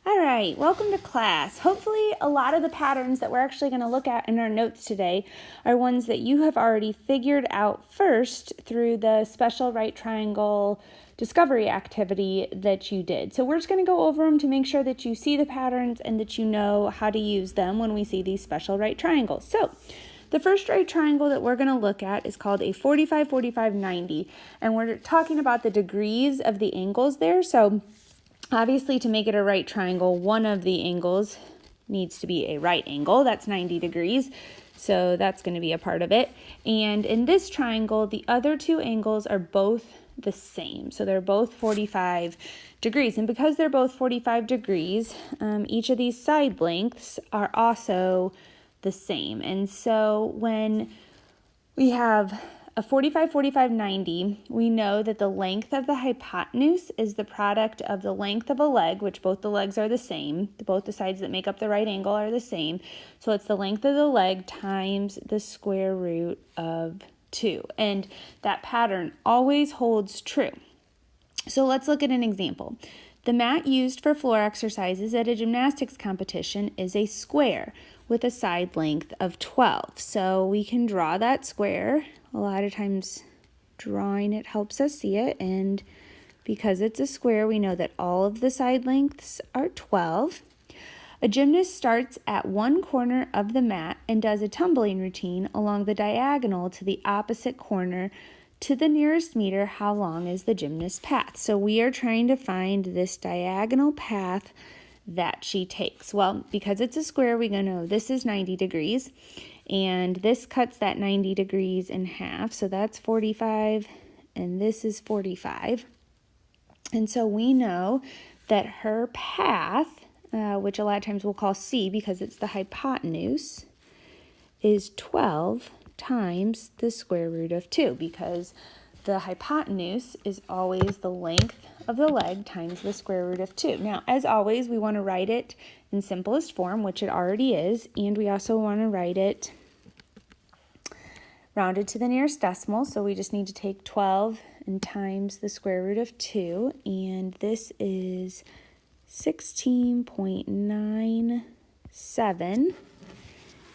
All right, welcome to class. Hopefully a lot of the patterns that we're actually going to look at in our notes today are ones that you have already figured out first through the special right triangle discovery activity that you did. So we're just going to go over them to make sure that you see the patterns and that you know how to use them when we see these special right triangles. So the first right triangle that we're going to look at is called a 45, 45, 90, and we're talking about the degrees of the angles there. So obviously, to make it a right triangle, one of the angles needs to be a right angle. That's 90 degrees, so that's going to be a part of it. And in this triangle, the other two angles are both the same. So they're both 45 degrees. And because they're both 45 degrees, each of these side lengths are also the same. And so when we have a 45, 45, 90, we know that the length of the hypotenuse is the product of the length of a leg, which both the legs are the same. Both the sides that make up the right angle are the same. So it's the length of the leg times the square root of 2. And that pattern always holds true. So let's look at an example. The mat used for floor exercises at a gymnastics competition is a square with a side length of 12. So we can draw that square. A lot of times drawing it helps us see it, and because it's a square, we know that all of the side lengths are 12. A gymnast starts at one corner of the mat and does a tumbling routine along the diagonal to the opposite corner to the nearest meter. How long is the gymnast's path? So we are trying to find this diagonal path that she takes. Well, because it's a square, we're going to know this is 90 degrees, and this cuts that 90 degrees in half. So that's 45, and this is 45. And so we know that her path, which a lot of times we'll call C because it's the hypotenuse, is 12 times the square root of 2, because the hypotenuse is always the length of the leg times the square root of 2. Now, as always, we want to write it in simplest form, which it already is, and we also want to write it rounded to the nearest decimal, so we just need to take 12 and times the square root of 2, and this is 16.97.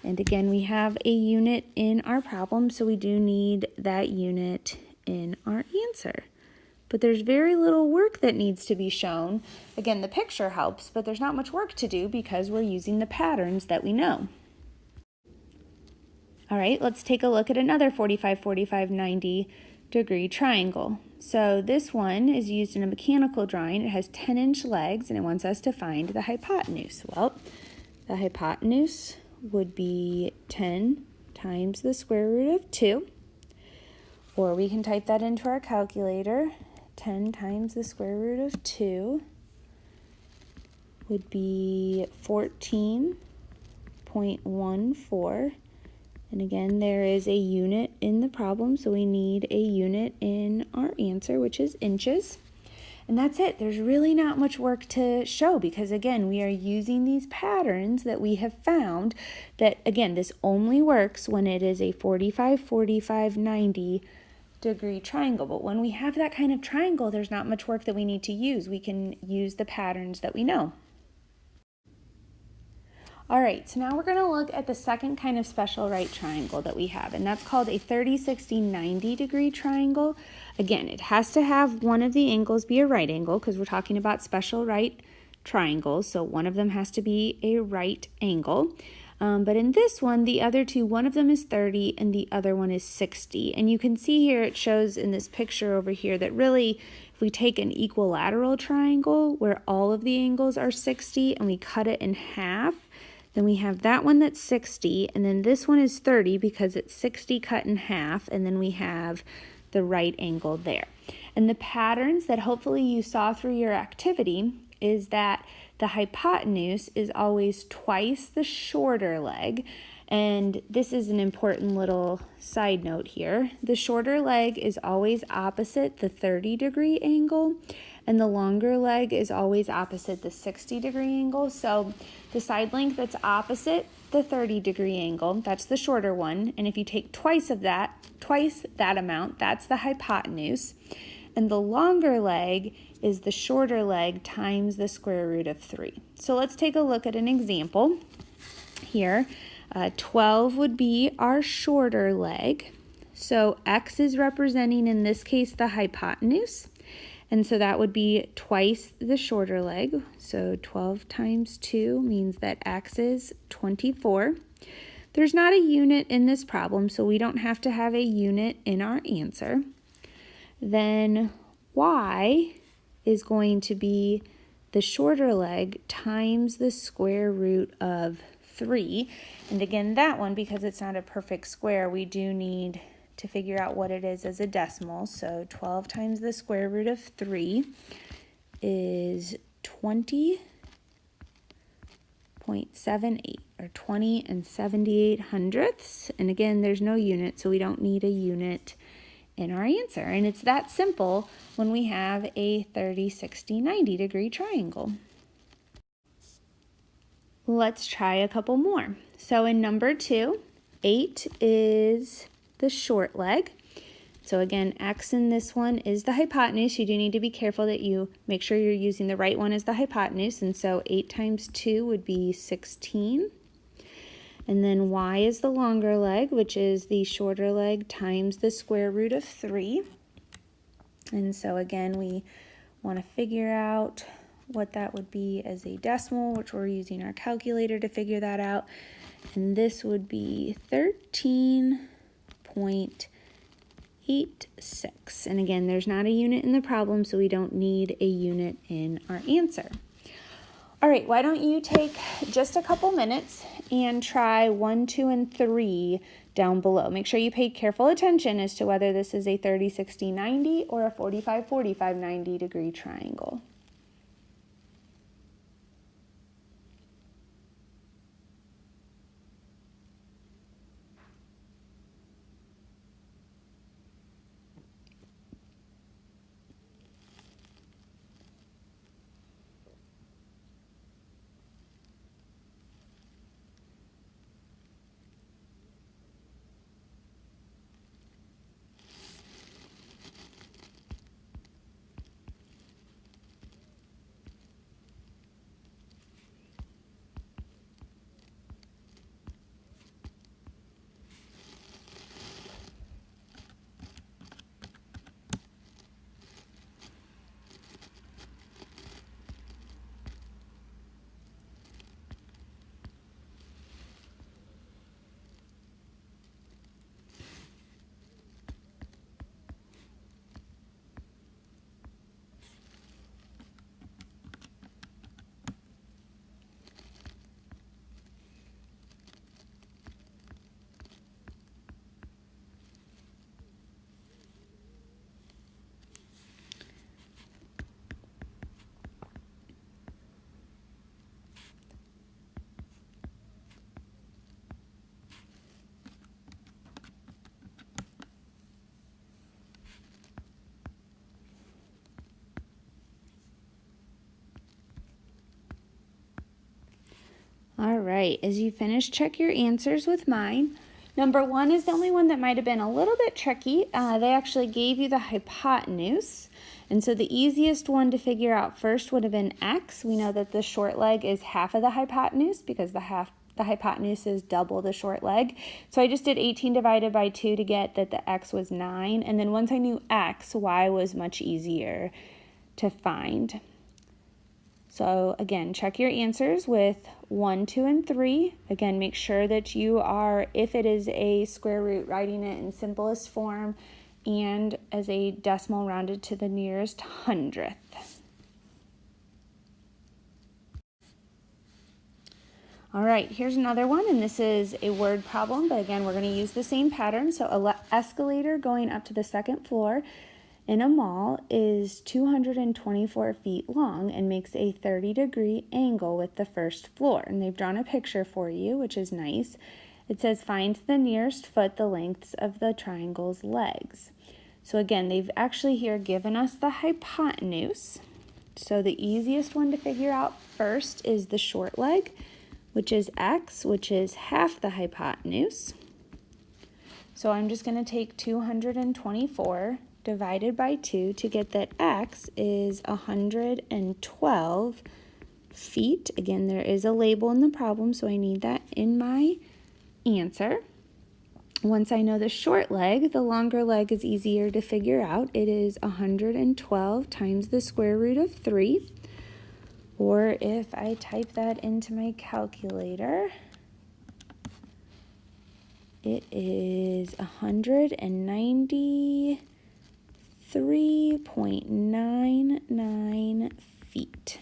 And again, we have a unit in our problem, so we do need that unit in our answer. But there's very little work that needs to be shown. Again, the picture helps, but there's not much work to do because we're using the patterns that we know. All right, let's take a look at another 45, 45, 90 degree triangle. So this one is used in a mechanical drawing. It has 10-inch legs, and it wants us to find the hypotenuse. Well, the hypotenuse would be 10 times the square root of 2, or we can type that into our calculator. 10 times the square root of 2 would be 14.14. And again, there is a unit in the problem, so we need a unit in our answer, which is inches. And that's it. There's really not much work to show because, again, we are using these patterns that we have found that, again, this only works when it is a 45, 45, 90 degree triangle. But when we have that kind of triangle, there's not much work that we need to use. We can use the patterns that we know. All right, so now we're going to look at the second kind of special right triangle that we have, and that's called a 30, 60, 90 degree triangle. Again, it has to have one of the angles be a right angle because we're talking about special right triangles, so one of them has to be a right angle. But in this one, the other two, one of them is 30 and the other one is 60. And you can see here, it shows in this picture over here that really, if we take an equilateral triangle where all of the angles are 60 and we cut it in half, then we have that one that's 60, and then this one is 30 because it's 60 cut in half, and then we have the right angle there. And the patterns that hopefully you saw through your activity is that the hypotenuse is always twice the shorter leg, and this is an important little side note here. The shorter leg is always opposite the 30 degree angle, and the longer leg is always opposite the 60 degree angle. So the side length that's opposite the 30 degree angle, that's the shorter one, and if you take twice that amount, that's the hypotenuse. And the longer leg is the shorter leg times the square root of 3. So let's take a look at an example here. 12 would be our shorter leg. So x is representing, in this case, the hypotenuse. And so that would be twice the shorter leg. So 12 times 2 means that x is 24. There's not a unit in this problem, so we don't have to have a unit in our answer. Then y is going to be the shorter leg times the square root of 3. And again, that one, because it's not a perfect square, we do need to figure out what it is as a decimal. So 12 times the square root of 3 is 20.78, or 20 and 78 hundredths. And again, there's no unit, so we don't need a unit in our answer. And it's that simple when we have a 30, 60, 90 degree triangle. Let's try a couple more. So in number 2, 8 is the short leg. So again, x in this one is the hypotenuse. You do need to be careful that you make sure you're using the right one as the hypotenuse. And so 8 times 2 would be 16. And then y is the longer leg, which is the shorter leg times the square root of 3. And so again, we want to figure out what that would be as a decimal, which we're using our calculator to figure that out. And this would be 13.86. And again, there's not a unit in the problem, so we don't need a unit in our answer. All right, why don't you take just a couple minutes and try 1, 2, and 3 down below. Make sure you pay careful attention as to whether this is a 30, 60, 90 or a 45, 45, 90 degree triangle. All right, as you finish, check your answers with mine. Number 1 is the only one that might have been a little bit tricky. They actually gave you the hypotenuse. And so the easiest one to figure out first would have been x. We know that the short leg is half of the hypotenuse because the hypotenuse is double the short leg. So I just did 18 divided by 2 to get that the x was 9. And then once I knew x, y was much easier to find. So again, check your answers with 1, 2, and 3. Again, make sure that you are, if it is a square root, writing it in simplest form and as a decimal rounded to the nearest hundredth. All right, here's another one, and this is a word problem, but again, we're going to use the same pattern. So an escalator going up to the 2nd floor in a mall is 224 feet long and makes a 30-degree angle with the 1st floor. And they've drawn a picture for you, which is nice. It says, find the nearest foot the lengths of the triangle's legs. So again, they've actually here given us the hypotenuse. So the easiest one to figure out first is the short leg, which is x, which is half the hypotenuse. So I'm just going to take 224 divided by 2 to get that x is 112 feet. Again, there is a label in the problem, so I need that in my answer. Once I know the short leg, the longer leg is easier to figure out. It is 112 times the square root of 3. Or if I type that into my calculator, it is 193.99 feet.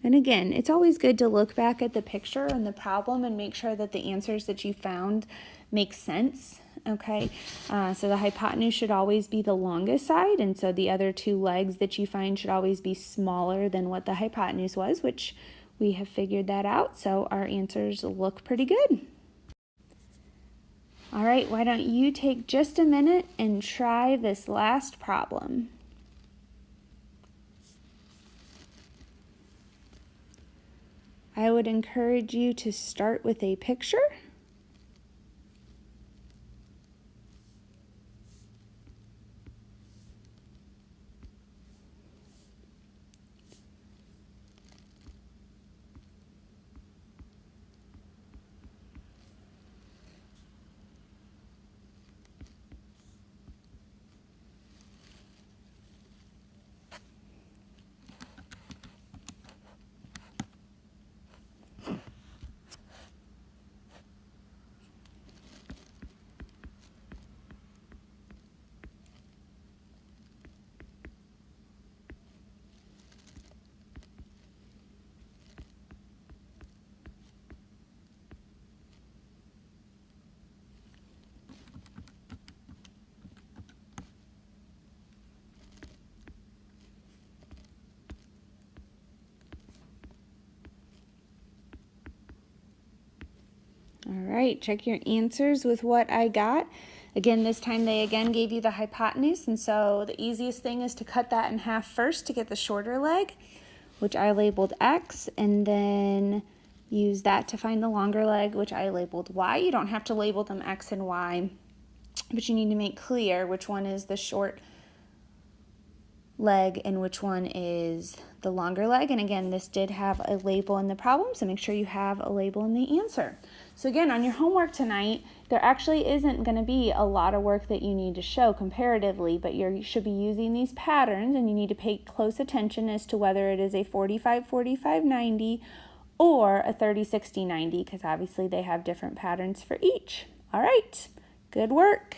And again, it's always good to look back at the picture and the problem and make sure that the answers that you found make sense, okay? So the hypotenuse should always be the longest side, and so the other two legs that you find should always be smaller than what the hypotenuse was, which we have figured that out, so our answers look pretty good. All right, why don't you take just a minute and try this last problem. I would encourage you to start with a picture. All right, check your answers with what I got. Again, this time they again gave you the hypotenuse, and so the easiest thing is to cut that in half first to get the shorter leg, which I labeled X, and then use that to find the longer leg, which I labeled Y. You don't have to label them X and Y, but you need to make clear which one is the short leg and which one is the longer leg. And again, this did have a label in the problem, so make sure you have a label in the answer. So again, on your homework tonight, there actually isn't going to be a lot of work that you need to show comparatively, but you should be using these patterns, and you need to pay close attention as to whether it is a 45-45-90 or a 30-60-90, because obviously they have different patterns for each. All right, good work.